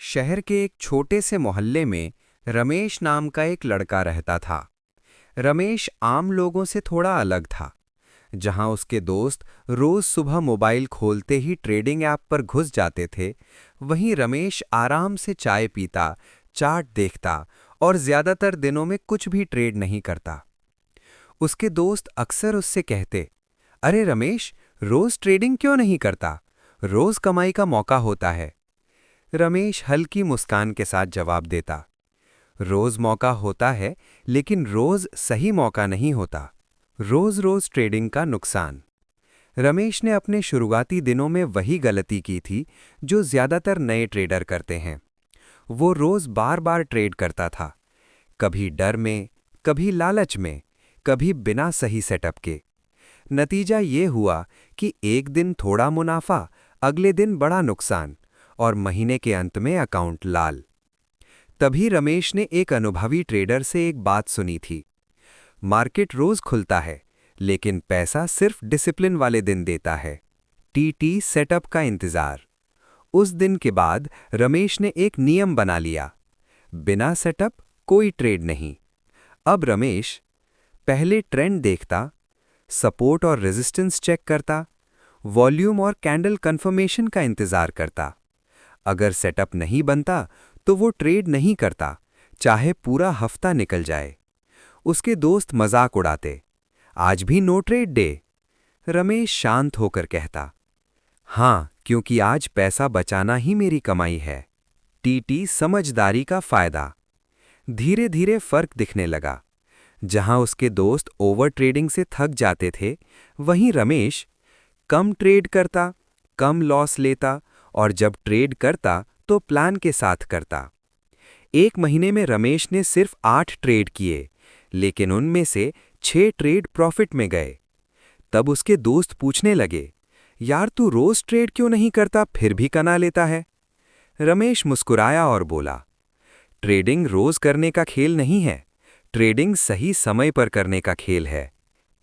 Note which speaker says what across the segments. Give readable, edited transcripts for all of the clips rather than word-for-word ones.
Speaker 1: शहर के एक छोटे से मोहल्ले में रमेश नाम का एक लड़का रहता था। रमेश आम लोगों से थोड़ा अलग था। जहां उसके दोस्त रोज सुबह मोबाइल खोलते ही ट्रेडिंग ऐप पर घुस जाते थे, वहीं रमेश आराम से चाय पीता, चार्ट देखता और ज्यादातर दिनों में कुछ भी ट्रेड नहीं करता। उसके दोस्त अक्सर उससे कहते, अरे रमेश, रोज ट्रेडिंग क्यों नहीं करता? रोज कमाई का मौका होता है। रमेश हल्की मुस्कान के साथ जवाब देता, रोज मौका होता है, लेकिन रोज सही मौका नहीं होता। रोज रोज ट्रेडिंग का नुकसान। रमेश ने अपने शुरुआती दिनों में वही गलती की थी जो ज्यादातर नए ट्रेडर करते हैं। वो रोज बार बार ट्रेड करता था, कभी डर में, कभी लालच में, कभी बिना सही सेटअप के। नतीजा ये हुआ कि एक दिन थोड़ा मुनाफा, अगले दिन बड़ा नुकसान और महीने के अंत में अकाउंट लाल। तभी रमेश ने एक अनुभवी ट्रेडर से एक बात सुनी थी, मार्केट रोज खुलता है, लेकिन पैसा सिर्फ डिसिप्लिन वाले दिन देता है। टीटी सेटअप का इंतजार। उस दिन के बाद रमेश ने एक नियम बना लिया, बिना सेटअप कोई ट्रेड नहीं। अब रमेश पहले ट्रेंड देखता, सपोर्ट और रेजिस्टेंस चेक करता, वॉल्यूम और कैंडल कंफर्मेशन का इंतजार करता। अगर सेटअप नहीं बनता तो वो ट्रेड नहीं करता, चाहे पूरा हफ्ता निकल जाए। उसके दोस्त मजाक उड़ाते, आज भी नो ट्रेड डे। रमेश शांत होकर कहता, हाँ, क्योंकि आज पैसा बचाना ही मेरी कमाई है। टीटी समझदारी का फायदा। धीरे धीरे फर्क दिखने लगा। जहां उसके दोस्त ओवर ट्रेडिंग से थक जाते थे, वहीं रमेश कम ट्रेड करता, कम लॉस लेता और जब ट्रेड करता तो प्लान के साथ करता। एक महीने में रमेश ने सिर्फ 8 ट्रेड किए, लेकिन उनमें से 6 ट्रेड प्रॉफिट में गए। तब उसके दोस्त पूछने लगे, यार तू रोज ट्रेड क्यों नहीं करता, फिर भी कमा लेता है? रमेश मुस्कुराया और बोला, ट्रेडिंग रोज करने का खेल नहीं है, ट्रेडिंग सही समय पर करने का खेल है।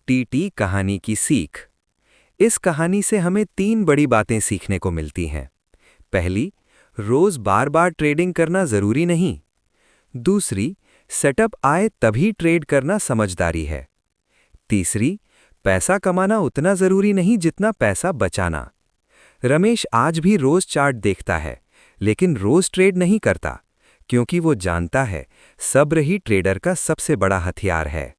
Speaker 1: टीटी कहानी की सीख। इस कहानी से हमें 3 बड़ी बातें सीखने को मिलती हैं। पहली, रोज बार बार ट्रेडिंग करना जरूरी नहीं। दूसरी, सेटअप आए तभी ट्रेड करना समझदारी है। तीसरी, पैसा कमाना उतना जरूरी नहीं जितना पैसा बचाना। रमेश आज भी रोज चार्ट देखता है, लेकिन रोज ट्रेड नहीं करता, क्योंकि वो जानता है सब्र ही ट्रेडर का सबसे बड़ा हथियार है।